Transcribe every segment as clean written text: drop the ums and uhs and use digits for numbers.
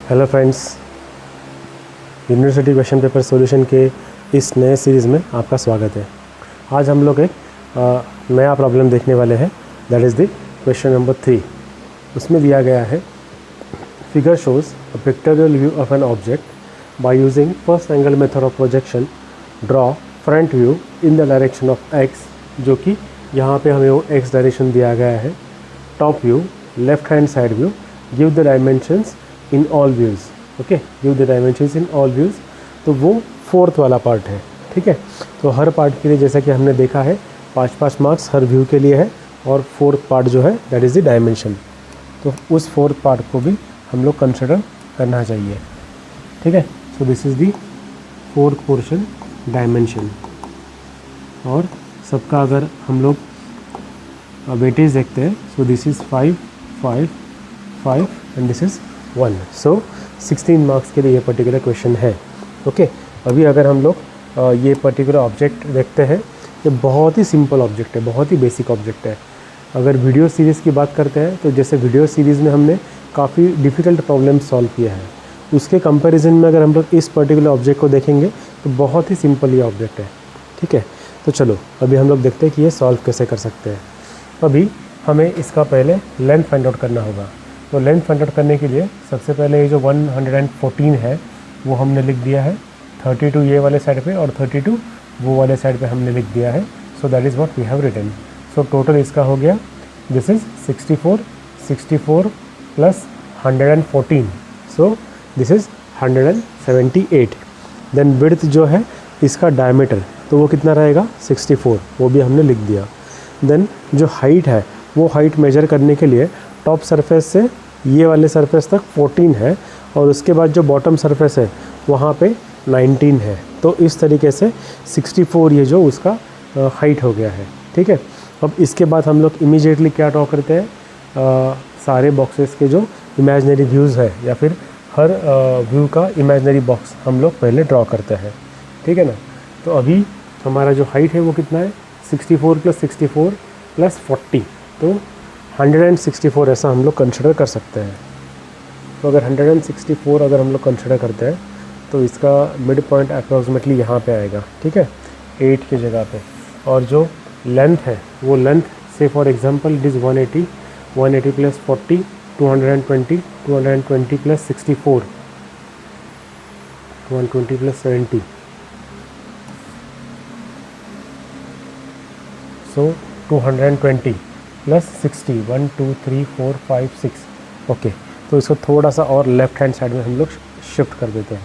Hello friends, university question paper solution के इस नए सीरीज़ में आपका स्वागत है। आज हम लोग एक नया प्रॉब्लम देखने वाले हैं, that is the question number 3। उसमें दिया गया है figure shows a pictorial view of an object by using first angle method of projection, draw front view in the direction of x, जो कि यहाँ पे हमें वो एक्स डायरेक्शन दिया गया है। Top view, left hand side view, give the dimensions in all views. Okay, give the dimensions in all views, तो वो फोर्थ वाला पार्ट है। ठीक है, तो हर पार्ट के लिए जैसा कि हमने देखा है 5-5 मार्क्स हर व्यू के लिए है, और फोर्थ पार्ट जो है दैट इज़ द डायमेंशन। तो उस फोर्थ पार्ट को भी हम लोग कंसिडर करना चाहिए। ठीक है, सो this is the fourth portion, dimension. और सबका अगर हम लोग वेटेज देखते हैं, सो this is 5, 5, 5 and this is 1। So 16 marks के लिए ये पर्टिकुलर क्वेश्चन है। ओके, अभी अगर हम लोग ये पर्टिकुलर ऑब्जेक्ट देखते हैं, ये बहुत ही सिंपल ऑब्जेक्ट है, बहुत ही बेसिक ऑब्जेक्ट है। अगर वीडियो सीरीज़ की बात करते हैं तो जैसे वीडियो सीरीज़ में हमने काफ़ी डिफ़िकल्ट प्रॉब्लम सॉल्व किया है, उसके कंपैरिजन में अगर हम लोग इस पर्टिकुलर ऑब्जेक्ट को देखेंगे तो बहुत ही सिंपल ये ऑब्जेक्ट है। ठीक है, तो चलो अभी हम लोग देखते हैं कि ये सॉल्व कैसे कर सकते हैं। अभी हमें इसका पहले लेंथ फाइंड आउट करना होगा। तो लेंथ फाइंड आउट करने के लिए सबसे पहले ये जो 114 है वो हमने लिख दिया है, 32 ये वाले साइड पे और 32 वो वाले साइड पे हमने लिख दिया है। So that is what we have written. So total इसका हो गया, this is 64 plus 114, so this is 178। Then width जो है इसका डायमीटर, तो वो कितना रहेगा 64, वो भी हमने लिख दिया। देन जो हाइट है वो हाइट मेजर करने के लिए टॉप सरफेस से ये वाले सरफेस तक 14 है, और उसके बाद जो बॉटम सरफेस है वहाँ पे 19 है। तो इस तरीके से 64 ये जो उसका हाइट हो गया है। ठीक है, अब इसके बाद हम लोग इमीडिएटली क्या ड्रॉ करते हैं, सारे बॉक्सेस के जो इमेजिनरी व्यूज़ है या फिर हर व्यू का इमेजिनरी बॉक्स हम लोग पहले ड्रॉ करते हैं। ठीक है ना, तो अभी हमारा जो हाइट है वो कितना है, 64 प्लस 64 प्लस 40, तो 164 ऐसा हम लोग कंसिडर कर सकते हैं। तो अगर 164 अगर हम लोग कंसिडर करते हैं तो इसका मिड पॉइंट अप्रॉक्सीमेटली यहाँ पे आएगा। ठीक है, 8 की जगह पे। और जो लेंथ है वो लेंथ से for example it is 180 plus 40 220 plus 64 120 plus 70, so 220 plus 60, 1 2 3 4 5 6। Okay, तो इसको थोड़ा सा और लेफ्ट हैंड साइड में हम लोग शिफ्ट कर देते हैं।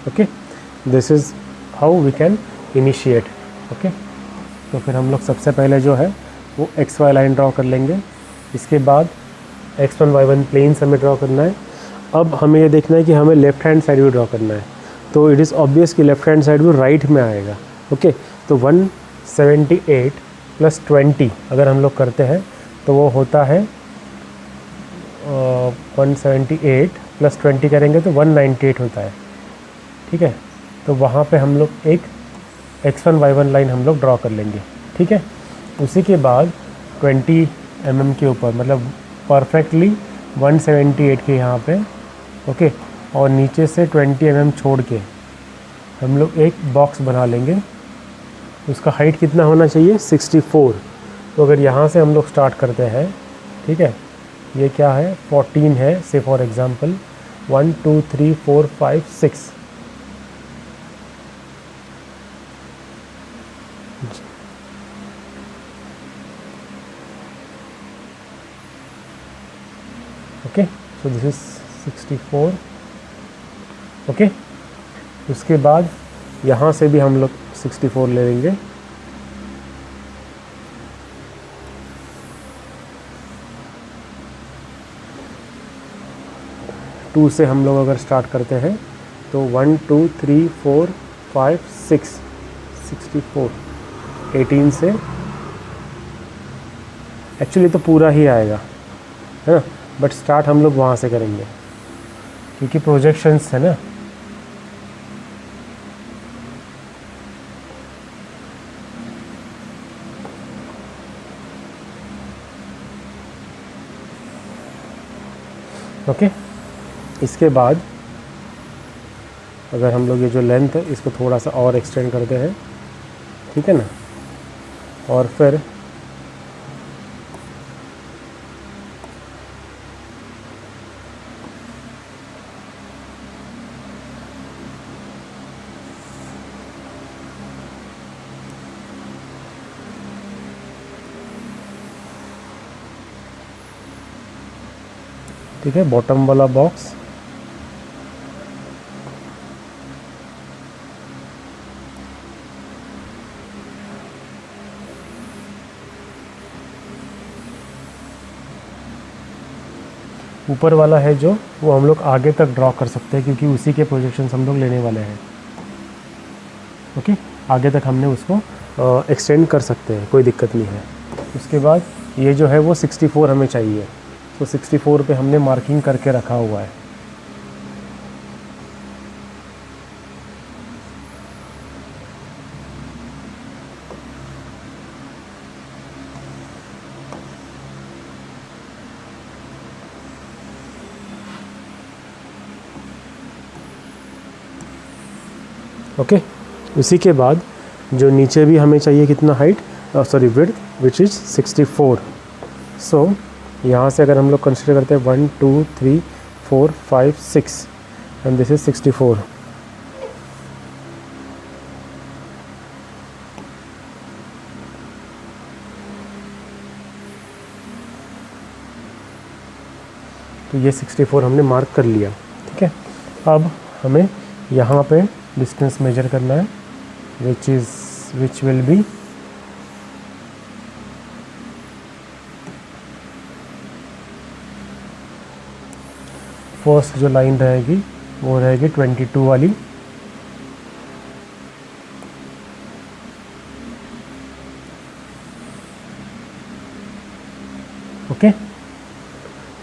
Okay, this is how we can initiate. Okay, तो फिर हम लोग सबसे पहले जो है वो एक्स वाई लाइन ड्रॉ कर लेंगे। इसके बाद x1 y1 प्लेन्स हमें ड्रॉ करना है। अब हमें ये देखना है कि हमें left hand side view draw करना है, तो इट इज़ ऑब्वियस कि left hand side view right में आएगा। ओके, तो 178 प्लस 20 अगर हम लोग करते हैं तो वो होता है 178 प्लस 20 करेंगे तो 198 होता है। ठीक है, तो वहाँ पे हम लोग एक x1 y1 लाइन हम लोग ड्रॉ कर लेंगे। ठीक है, उसी के बाद 20 mm के ऊपर, मतलब परफेक्टली 178 के यहाँ पे। ओके, और नीचे से 20 mm छोड़ के हम लोग एक बॉक्स बना लेंगे। उसका हाइट कितना होना चाहिए, 64। तो अगर यहाँ से हम लोग स्टार्ट करते हैं, ठीक है, ये क्या है 14 है, से for example 1 2 3 4 5 6। Okay, so this is 64। Okay, उसके बाद यहाँ से भी हम लोग 64 ले लेंगे। टू से हम लोग अगर स्टार्ट करते हैं तो 1 2 3 4 5 6 64, 18 से एक्चुअली तो पूरा ही आएगा, है ना, बट स्टार्ट हम लोग वहाँ से करेंगे क्योंकि प्रोजेक्शंस है ना। ओके, इसके बाद अगर हम लोग ये जो लेंथ है इसको थोड़ा सा और एक्सटेंड करते हैं, ठीक है ना, और फिर ठीक है, बॉटम वाला बॉक्स ऊपर वाला है जो वो हम लोग आगे तक ड्रॉ कर सकते हैं क्योंकि उसी के प्रोजेक्शंस हम लोग लेने वाले हैं। ओके, आगे तक हमने उसको एक्सटेंड कर सकते हैं, कोई दिक्कत नहीं है। उसके बाद ये जो है वो 64 हमें चाहिए, तो 64 पे हमने मार्किंग करके रखा हुआ है। ओके, उसी के बाद जो नीचे भी हमें चाहिए कितना height, sorry width, which is 64। सो यहाँ से अगर हम लोग कंसिडर करते हैं 1 2 3 4 5 6 एंड दिस इज 64। तो ये 64 हमने मार्क कर लिया, ठीक है। अब हमें यहाँ पे डिस्टेंस मेजर करना है विच विल बी फर्स्ट जो लाइन रहेगी वो रहेगी 22 वाली, ओके।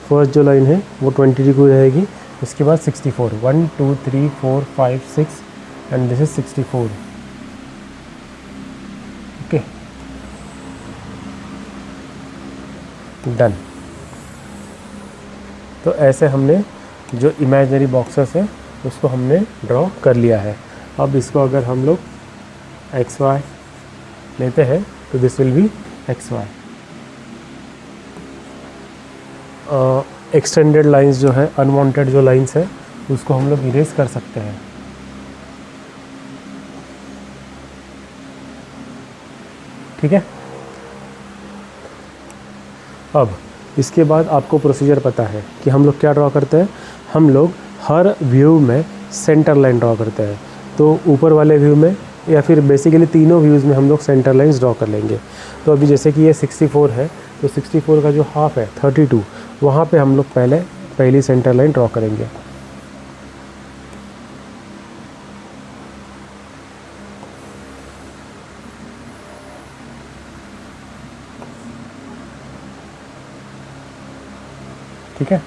फर्स्ट जो लाइन है वो 22 रहेगी, इसके बाद 64, 1 2 3 4 5 6 and this is 64, okay, done. तो ऐसे हमने जो इमेजिनरी बॉक्सेस है उसको हमने ड्रॉ कर लिया है। अब इसको अगर हम लोग XY लेते हैं तो this will be XY। Extended lines जो है, अनवांटेड जो लाइंस है उसको हम लोग इरेज कर सकते हैं, ठीक है। अब इसके बाद आपको प्रोसीजर पता है कि हम लोग क्या ड्रॉ करते हैं। हम लोग हर व्यू में सेंटर लाइन ड्रॉ करते हैं, तो ऊपर वाले व्यू में या फिर बेसिकली तीनों व्यूज़ में हम लोग सेंटर लाइंस ड्रॉ कर लेंगे। तो अभी जैसे कि ये 64 है, तो 64 का जो हाफ है 32, वहाँ पे हम लोग पहली सेंटर लाइन ड्रॉ करेंगे, ठीक है।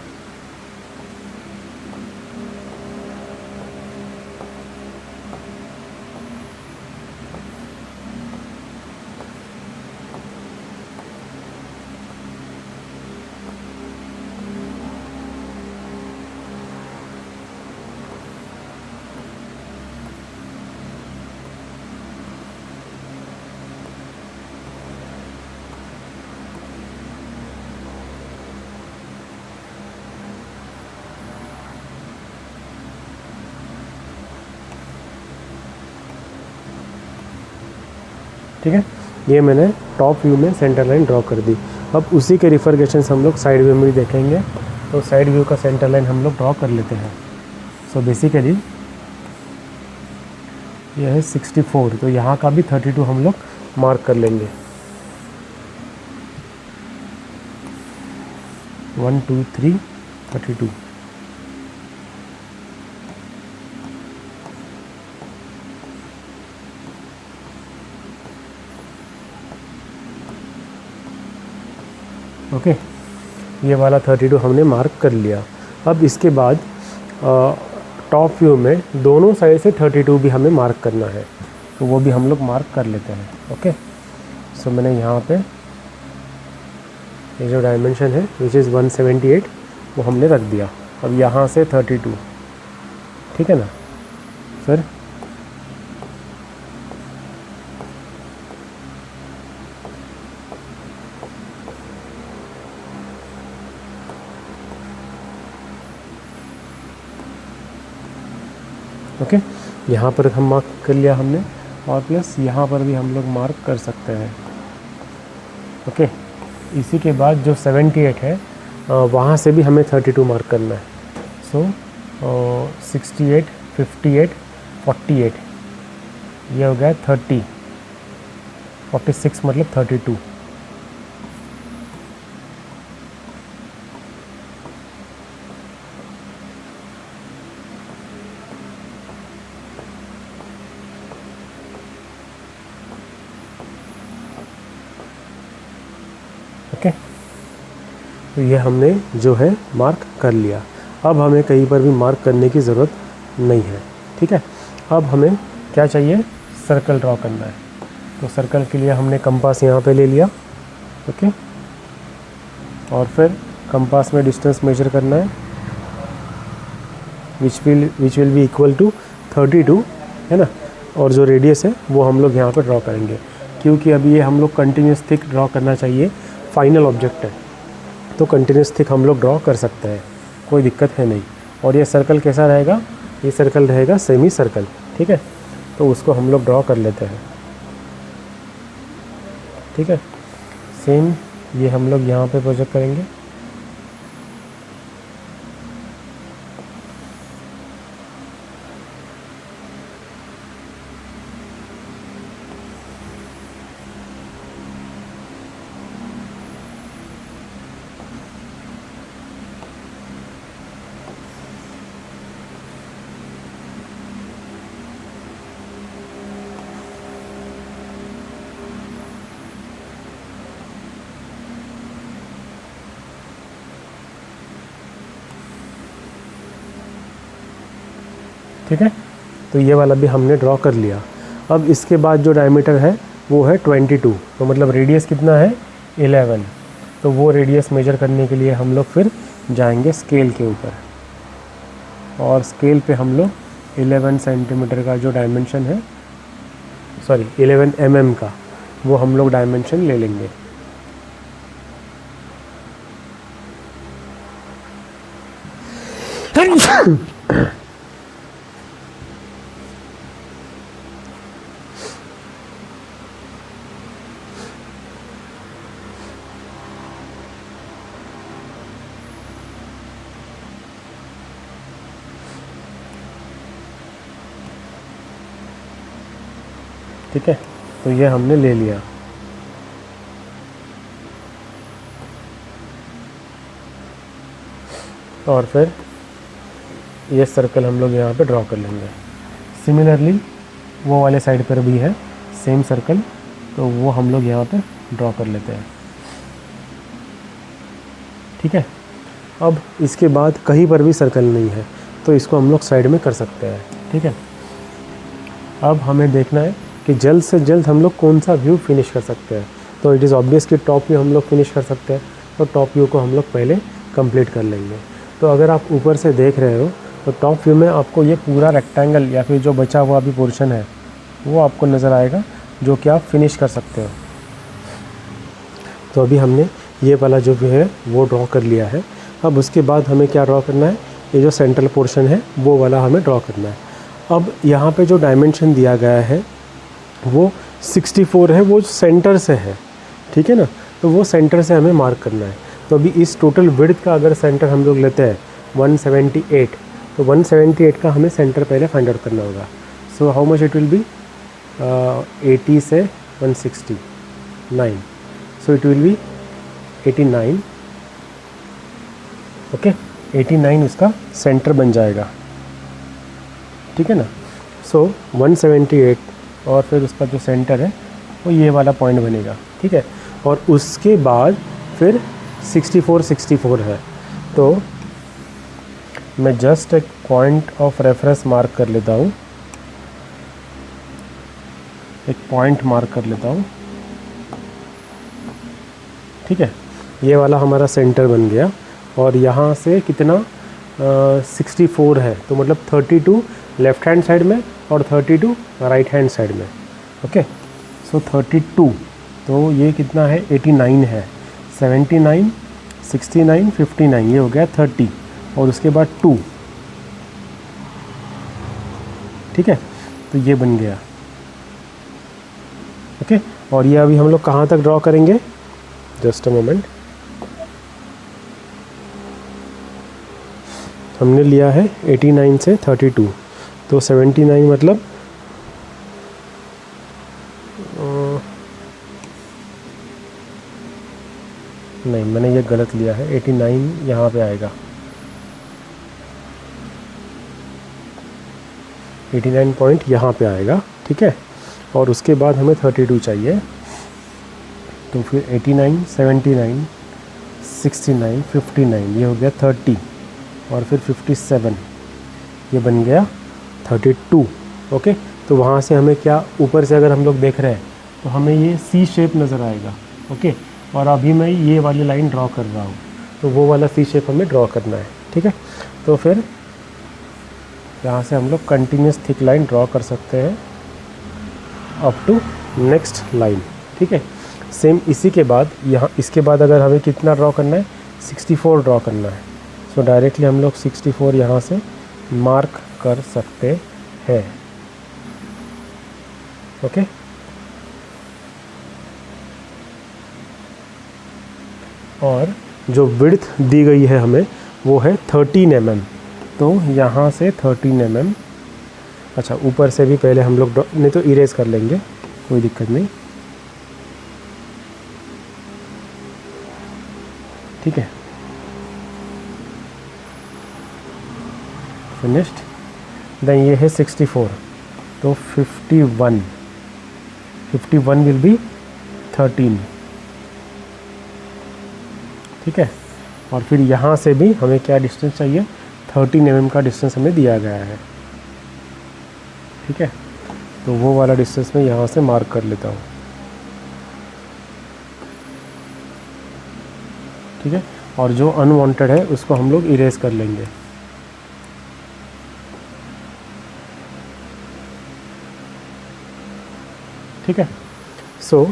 ठीक है, ये मैंने टॉप व्यू में सेंटर लाइन ड्रॉ कर दी। अब उसी के रिफरगेशंस हम लोग साइड व्यू में भी देखेंगे, तो साइड व्यू का सेंटर लाइन हम लोग ड्रॉ कर लेते हैं। सो बेसिकली यह है 64, तो यहाँ का भी 32 हम लोग मार्क कर लेंगे। 1 2 3 32, ओके। ये वाला 32 हमने मार्क कर लिया। अब इसके बाद टॉप व्यू में दोनों साइड से 32 भी हमें मार्क करना है, तो वो भी हम लोग मार्क कर लेते हैं, ओके। सो मैंने यहाँ पे ये जो डायमेंशन है विच इज़ 178 वो हमने रख दिया। अब यहाँ से 32, ठीक है ना। फिर ओके, यहाँ पर हम मार्क कर लिया हमने, और प्लस यहाँ पर भी हम लोग मार्क कर सकते हैं। ओके, इसी के बाद जो 78 है वहाँ से भी हमें 32 मार्क करना है। सो 68, 58, 48, ये हो गया 30, 46 मतलब 32। ओके, तो ये हमने जो है मार्क कर लिया। अब हमें कहीं पर भी मार्क करने की ज़रूरत नहीं है, ठीक है। अब हमें क्या चाहिए, सर्कल ड्रॉ करना है। तो सर्कल के लिए हमने कंपास यहाँ पे ले लिया, ओके, और फिर कंपास में डिस्टेंस मेजर करना है, which will be equal to 32, है ना। और जो रेडियस है वो हम लोग यहाँ पर ड्रॉ करेंगे, क्योंकि अभी ये हम लोग कंटिन्यूस थिक ड्रॉ करना चाहिए, फाइनल ऑब्जेक्ट है, तो कंटिन्यूस थिक हम लोग ड्रॉ कर सकते हैं, कोई दिक्कत है नहीं। और ये सर्कल कैसा रहेगा, ये सर्कल रहेगा सेमी सर्कल, ठीक है। तो उसको हम लोग ड्रॉ कर लेते हैं, ठीक है। सेम ये हम लोग यहाँ पे प्रोजेक्ट करेंगे, ठीक है। तो ये वाला भी हमने ड्रॉ कर लिया। अब इसके बाद जो डायमीटर है वो है 22, तो मतलब रेडियस कितना है 11। तो वो रेडियस मेजर करने के लिए हम लोग फिर जाएंगे स्केल के ऊपर, और स्केल पे हम लोग 11 सेंटीमीटर का जो डायमेंशन है, सॉरी 11 mm का, वो हम लोग डायमेंशन ले लेंगे। ठीक है, तो ये हमने ले लिया। और फिर ये सर्कल हम लोग यहाँ पे ड्रॉ कर लेंगे। सिमिलरली वो वाले साइड पर भी है सेम सर्कल, तो वो हम लोग यहाँ पे ड्रॉ कर लेते हैं, ठीक है। अब इसके बाद कहीं पर भी सर्कल नहीं है, तो इसको हम लोग साइड में कर सकते हैं, ठीक है। अब हमें देखना है कि जल्द से जल्द हम लोग कौन सा व्यू फिनिश कर सकते हैं। तो इट इज़ ऑब्वियस कि टॉप व्यू हम लोग फिनिश कर सकते हैं, तो टॉप व्यू को हम लोग पहले कंप्लीट कर लेंगे। तो अगर आप ऊपर से देख रहे हो तो टॉप व्यू में आपको ये पूरा रेक्टेंगल या फिर जो बचा हुआ अभी पोर्शन है वो आपको नज़र आएगा, जो कि आप फिनिश कर सकते हो। तो अभी हमने ये वाला जो व्यू है वो ड्रॉ कर लिया है। अब उसके बाद हमें क्या ड्रॉ करना है, ये जो सेंट्रल पोर्शन है वो वाला हमें ड्रॉ करना है। अब यहाँ पे जो डायमेंशन दिया गया है वो 64 है, वो सेंटर से है, ठीक है ना। तो वो सेंटर से हमें मार्क करना है। तो अभी इस टोटल विड्थ का अगर सेंटर हम लोग लेते हैं 178, तो 178 का हमें सेंटर पहले फाइंड आउट करना होगा। So how much it will be, 80 से 169, so it will be 89, okay. 89 उसका सेंटर बन जाएगा, ठीक है ना। सो 178 और फिर उसका जो सेंटर है वो ये वाला पॉइंट बनेगा, ठीक है। और उसके बाद फिर 64 है, तो मैं जस्ट एक पॉइंट ऑफ रेफरेंस मार्क कर लेता हूँ, एक पॉइंट मार्क कर लेता हूँ, ठीक है। ये वाला हमारा सेंटर बन गया, और यहाँ से कितना 64 है, तो मतलब 32 लेफ़्ट हैंड साइड में और 32 राइट हैंड साइड में। ओके, सो 32, तो ये कितना है 89 है, 79, 69, 59, ये हो गया 30 और उसके बाद 2। ठीक है, तो ये बन गया। ओके, और ये अभी हम लोग कहाँ तक ड्रॉ करेंगे, जस्ट अ मोमेंट। हमने लिया है 89 से 32, तो 79 मतलब नहीं, मैंने ये गलत लिया है, 89 यहाँ पे आएगा, 89 पॉइंट यहाँ पे आएगा। ठीक है, और उसके बाद हमें 32 चाहिए, तो फिर 89, 79, 69, 59, ये हो गया 30 और फिर 57, ये बन गया 32। ओके, तो वहाँ से हमें क्या, ऊपर से अगर हम लोग देख रहे हैं तो हमें ये सी शेप नज़र आएगा। ओके, और अभी मैं ये वाली लाइन ड्रॉ कर रहा हूँ, तो वो वाला सी शेप हमें ड्रॉ करना है। ठीक है, तो फिर यहाँ से हम लोग कंटिन्यूस थिक लाइन ड्रॉ कर सकते हैं अप टू नेक्स्ट लाइन। ठीक है, सेम इसी के बाद यहाँ, इसके बाद अगर हमें कितना ड्रॉ करना है, 64 ड्रॉ करना है। सो डायरेक्टली हम लोग 64 यहाँ से मार्क कर सकते हैं। ओके, और जो विड्थ दी गई है हमें वो है 13 mm, तो यहाँ से 13 mm। अच्छा, ऊपर से भी पहले हम लोग नहीं तो इरेज कर लेंगे, कोई दिक्कत नहीं। ठीक है, फिनिश्ड। देन ये है 64, तो 51 विल बी 13। ठीक है, और फिर यहाँ से भी हमें क्या डिस्टेंस चाहिए, 13 mm का डिस्टेंस हमें दिया गया है। ठीक है, तो वो वाला डिस्टेंस मैं यहाँ से मार्क कर लेता हूँ। ठीक है, और जो अनवांटेड है उसको हम लोग इरेज कर लेंगे। ठीक है, so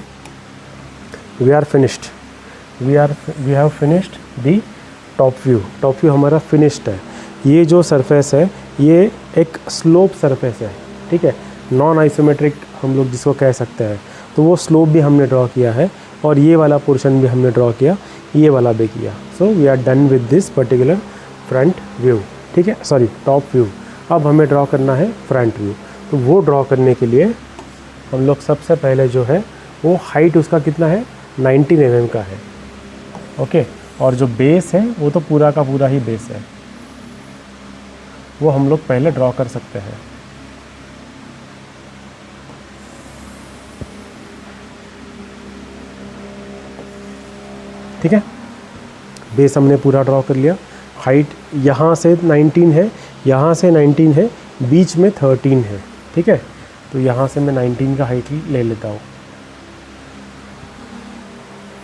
we are finished, we have finished the top view. Top view हमारा फिनिश्ड है। ये जो सरफेस है ये एक स्लोप सरफेस है। ठीक है, नॉन आइसोमेट्रिक हम लोग जिसको कह सकते हैं, तो वो स्लोप भी हमने ड्रॉ किया है और ये वाला पोर्शन भी हमने ड्रॉ किया, ये वाला भी किया। So we are done with this particular front view. ठीक है, सॉरी टॉप व्यू। अब हमें ड्रॉ करना है फ्रंट व्यू, तो वो ड्रॉ करने के लिए हम लोग सबसे पहले जो है वो हाइट उसका कितना है, 19 mm का है। ओके, और जो बेस है वो तो पूरा का पूरा ही बेस है, वो हम लोग पहले ड्रॉ कर सकते हैं। ठीक है, बेस हमने पूरा ड्रॉ कर लिया। हाइट यहाँ से 19 है, यहाँ से 19 है, बीच में 13 है। ठीक है, तो यहाँ से मैं 19 का हाइट ले लेता हूँ,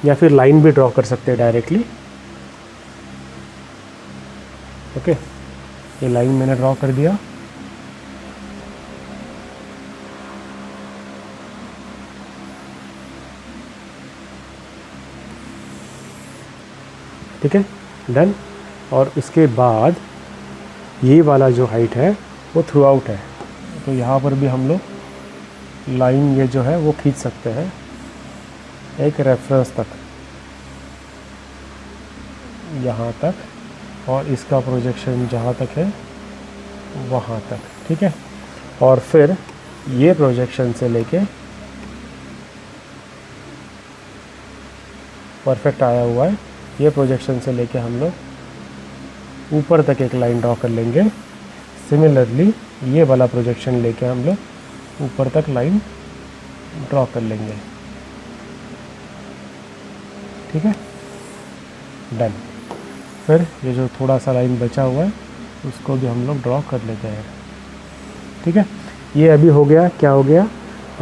या फिर लाइन भी ड्रॉ कर सकते हैं डायरेक्टली। ओके, ये लाइन मैंने ड्रॉ कर दिया। ठीक है, डन। और उसके बाद ये वाला जो हाइट है वो थ्रू आउट है, तो यहाँ पर भी हम लोग लाइन ये जो है वो खींच सकते हैं एक रेफरेंस तक, यहाँ तक, और इसका प्रोजेक्शन जहाँ तक है वहाँ तक। ठीक है, और फिर ये प्रोजेक्शन से लेके परफेक्ट आया हुआ है, ये प्रोजेक्शन से लेके हम लोग ऊपर तक एक लाइन ड्रॉ कर लेंगे। सिमिलरली ये वाला प्रोजेक्शन लेके हम लोग ऊपर तक लाइन ड्रॉ कर लेंगे। ठीक है, डन। फिर ये जो थोड़ा सा लाइन बचा हुआ है उसको भी हम लोग ड्रॉ कर लेते हैं। ठीक है, ये अभी हो गया, क्या हो गया,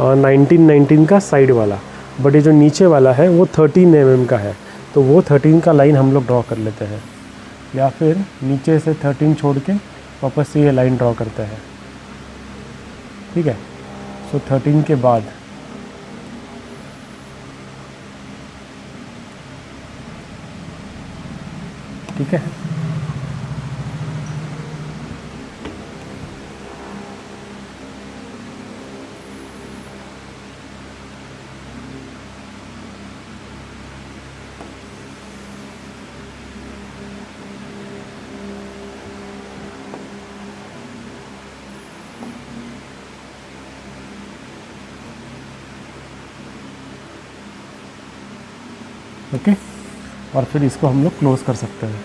19 का साइड वाला, बट ये जो नीचे वाला है वो 13 mm का है, तो वो 13 का लाइन हम लोग ड्रॉ कर लेते हैं। या फिर नीचे से 13 छोड़ के वापस से ये लाइन ड्रॉ करते हैं। ठीक है, सो 13 के बाद ठीक है, ओके। और फिर इसको हम लोग क्लोज कर सकते हैं।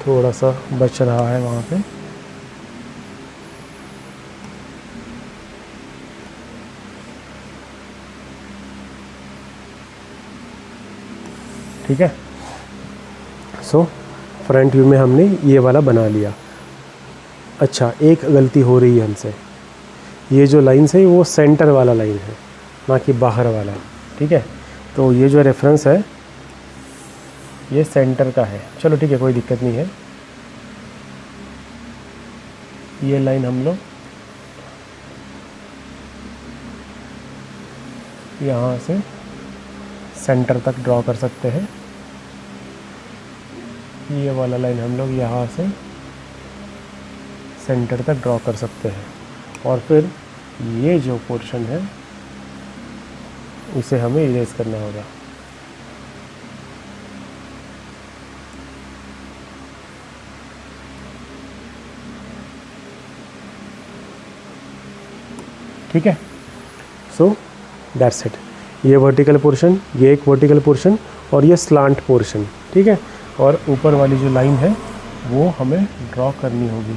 थोड़ा सा बच रहा है वहाँ पे, ठीक है। सो फ्रंट व्यू में हमने ये वाला बना लिया। अच्छा, एक गलती हो रही है हमसे, ये जो लाइन है वो सेंटर वाला लाइन है, ना कि बाहर वाला। ठीक है, तो ये जो रेफरेंस है ये सेंटर का है। चलो ठीक है, कोई दिक्कत नहीं है। ये लाइन हम लोग यहाँ से सेंटर तक ड्रॉ कर सकते हैं। ये वाला लाइन हम लोग यहाँ से सेंटर तक ड्रॉ कर सकते हैं। और फिर ये जो पोर्शन है उसे हमें इरेज करना होगा। ठीक है, सो दैट्स इट। ये वर्टिकल पोर्शन, ये एक वर्टिकल पोर्शन और ये स्लांट पोर्शन। ठीक है, और ऊपर वाली जो लाइन है वो हमें ड्रॉ करनी होगी।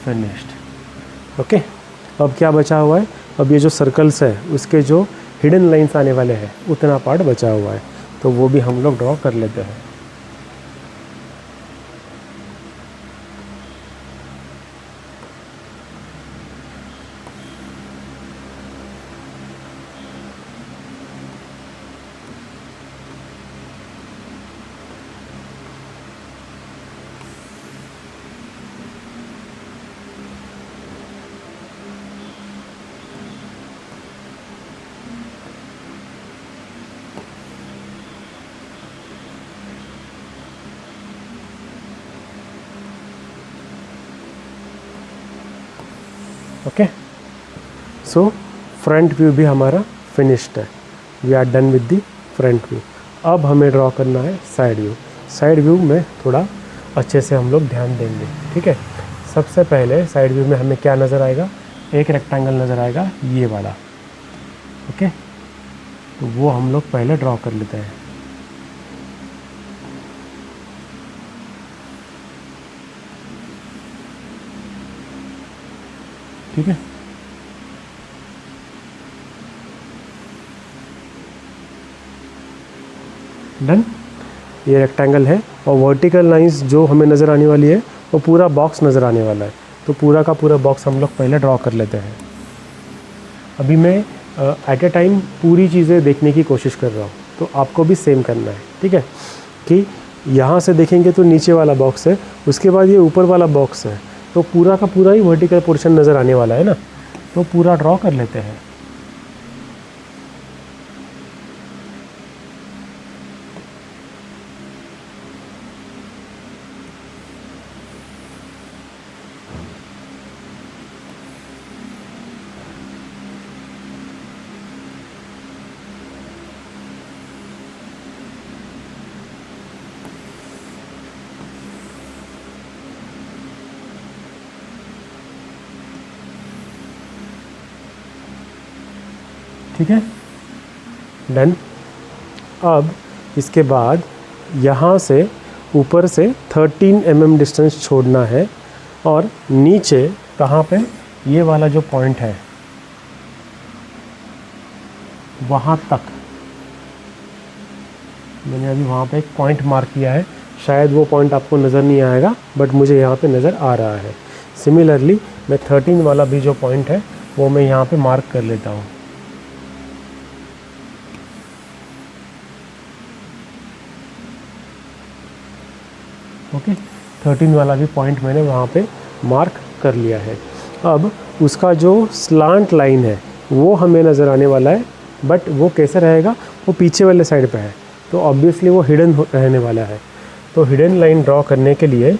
फिनिश्ड। ओके, अब क्या बचा हुआ है? अब ये जो सर्कल्स है उसके जो हिडन लाइंस आने वाले हैं उतना पार्ट बचा हुआ है, तो वो भी हम लोग ड्रॉ कर लेते हैं। ओके, सो फ्रंट व्यू भी हमारा फिनिश्ड है। We are done with the front view. अब हमें ड्रॉ करना है साइड व्यू। साइड व्यू में थोड़ा अच्छे से हम लोग ध्यान देंगे। ठीक है, सबसे पहले साइड व्यू में हमें क्या नज़र आएगा? एक रेक्टेंगल नज़र आएगा, ये वाला। ओके, तो वो हम लोग पहले ड्रॉ कर लेते हैं। ठीक है, डन। ये रेक्टेंगल है और वर्टिकल लाइंस जो हमें नज़र आने वाली है वो पूरा बॉक्स नज़र आने वाला है, तो पूरा का पूरा बॉक्स हम लोग पहले ड्रॉ कर लेते हैं। अभी मैं एट ए टाइम पूरी चीज़ें देखने की कोशिश कर रहा हूँ, तो आपको भी सेम करना है। ठीक है, कि यहाँ से देखेंगे तो नीचे वाला बॉक्स है, उसके बाद ये ऊपर वाला बॉक्स है, तो पूरा का पूरा ही वर्टिकल पोर्शन नज़र आने वाला है ना, तो पूरा ड्रॉ कर लेते हैं। ठीक है, डन। अब इसके बाद यहाँ से ऊपर से 13 mm डिस्टेंस छोड़ना है और नीचे कहाँ पे? ये वाला जो पॉइंट है वहाँ तक। मैंने अभी वहाँ पे एक पॉइंट मार्क किया है, शायद वो पॉइंट आपको नज़र नहीं आएगा, बट मुझे यहाँ पे नज़र आ रहा है। सिमिलरली मैं 13 वाला भी जो पॉइंट है वो मैं यहाँ पे मार्क कर लेता हूँ। ओके, 13 वाला भी पॉइंट मैंने वहाँ पे मार्क कर लिया है। अब उसका जो स्लांट लाइन है वो हमें नज़र आने वाला है, बट वो कैसे रहेगा, वो पीछे वाले साइड पे है, तो ऑब्वियसली वो हिडन रहने वाला है। तो हिडन लाइन ड्रॉ करने के लिए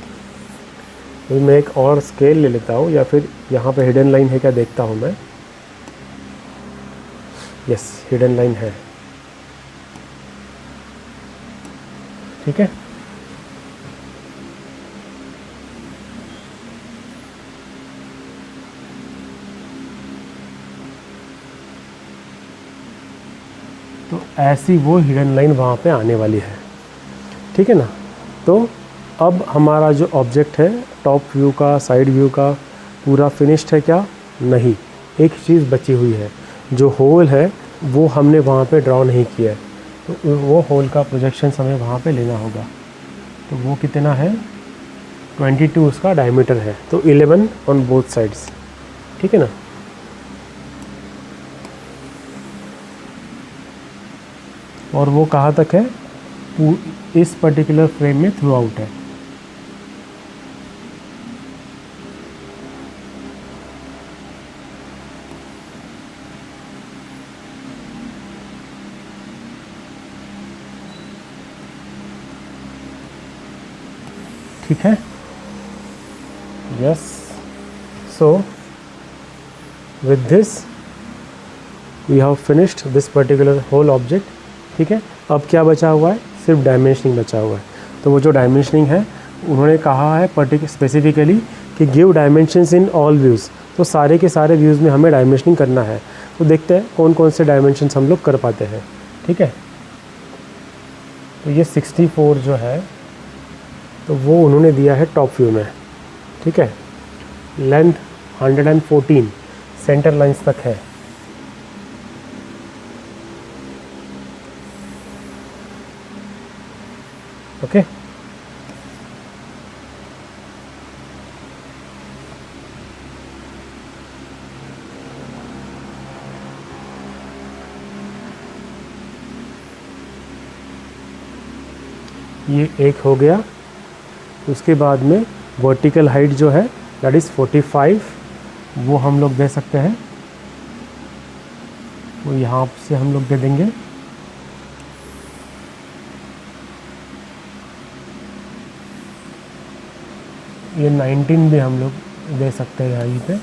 मैं एक और स्केल ले लेता हूँ, या फिर यहाँ पे हिडन लाइन है क्या देखता हूँ मैं। यस, हिडन लाइन है। ठीक है, तो ऐसी वो हिडन लाइन वहाँ पे आने वाली है। ठीक है ना। तो अब हमारा जो ऑब्जेक्ट है टॉप व्यू का, साइड व्यू का, पूरा फिनिश्ड है क्या? नहीं, एक चीज़ बची हुई है, जो होल है वो हमने वहाँ पे ड्रॉ नहीं किया है, तो वो होल का प्रोजेक्शन हमें वहाँ पे लेना होगा। तो वो कितना है? 22 उसका डायमीटर है, तो 11 ऑन बोथ साइड्स। ठीक है ना। और वो कहाँ तक है? इस पर्टिकुलर फ्रेम में थ्रू आउट है। ठीक है, yes. So with this we have finished this particular whole object. ठीक है, अब क्या बचा हुआ है? सिर्फ डायमेंशनिंग बचा हुआ है। तो वो जो डायमेंशनिंग है उन्होंने कहा है स्पेसिफिकली कि give dimensions in all views, तो सारे के सारे व्यूज़ में हमें डायमेंशनिंग करना है। तो देखते हैं कौन कौन से डायमेंशंस हम लोग कर पाते हैं। ठीक है, तो ये 64 जो है तो वो उन्होंने दिया है टॉप व्यू में। ठीक है, लेंथ 114 सेंटर लाइंस तक है। ओके, ये एक हो गया। उसके बाद में वर्टिकल हाइट जो है दैट इज़ 45, वो हम लोग दे सकते हैं, वो यहाँ से हम लोग दे देंगे। ये 19 भी हम लोग दे सकते हैं यहाँ पे।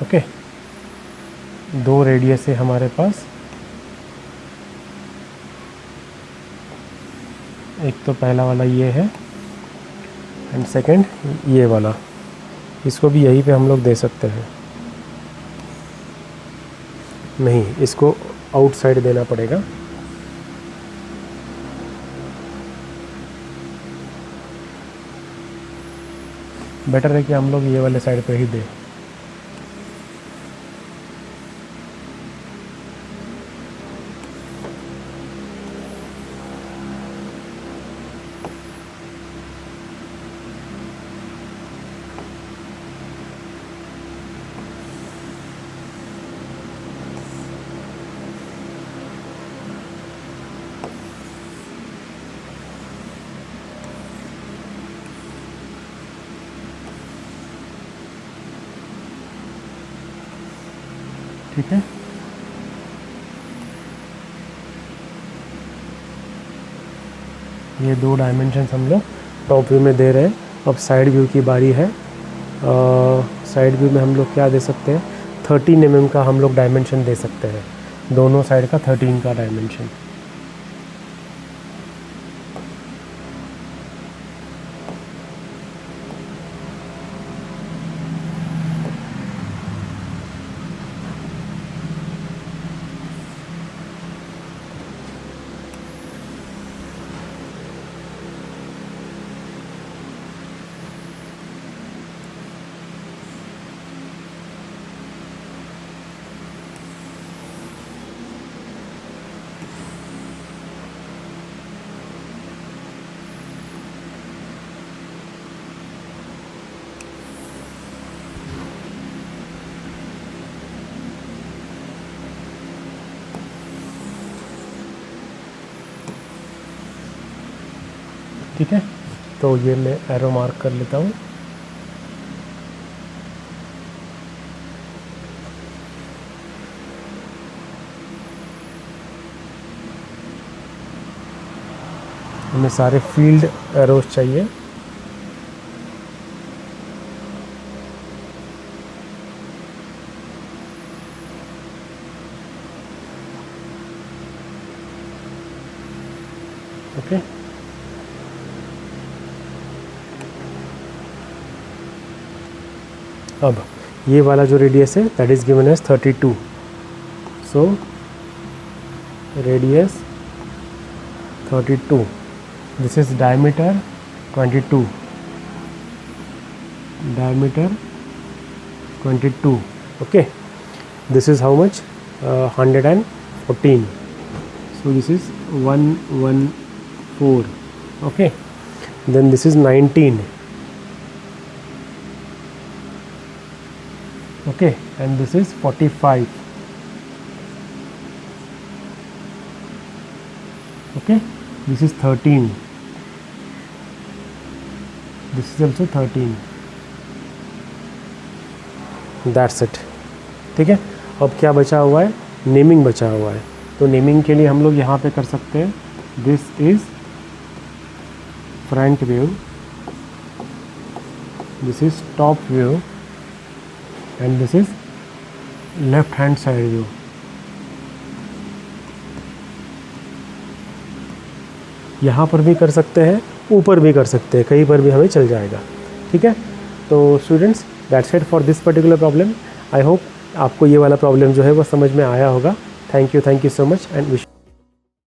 ओके, दो रेडियस है हमारे पास। एक तो पहला वाला ये है एंड सेकंड ये वाला, इसको भी यहीं पे हम लोग दे सकते हैं। नहीं, इसको आउटसाइड देना पड़ेगा। बेटर है कि हम लोग ये वाले साइड पे ही दें। ठीक है, ये दो डायमेंशंस हम लोग टॉप व्यू में दे रहे हैं। अब साइड व्यू की बारी है। साइड व्यू में हम लोग क्या दे सकते हैं? 13 mm का हम लोग डायमेंशन दे सकते हैं, दोनों साइड का 13 का डायमेंशन। ठीक है, तो ये मैं एरो मार्क कर लेता हूँ। हमें सारे फील्ड एरोज चाहिए। ओके, अब ये वाला जो रेडियस है that is given as 32। So radius 32, this is diameter 22, diameter 22. Okay, this is how much? 114. So this is 114. Okay, then this is 19. Okay, and this is 45. Okay, this is 13. This is also 13. That's it. ठीक है, अब क्या बचा हुआ है? Naming बचा हुआ है। तो नेमिंग के लिए हम लोग यहाँ पे कर सकते हैं, this is front view, this is top view and this is left hand side view. यहाँ पर भी कर सकते हैं, ऊपर भी कर सकते हैं, कहीं पर भी हमें चल जाएगा। ठीक है, तो students that's it for this particular problem. I hope आपको ये वाला प्रॉब्लम जो है वो समझ में आया होगा। Thank you so much and wish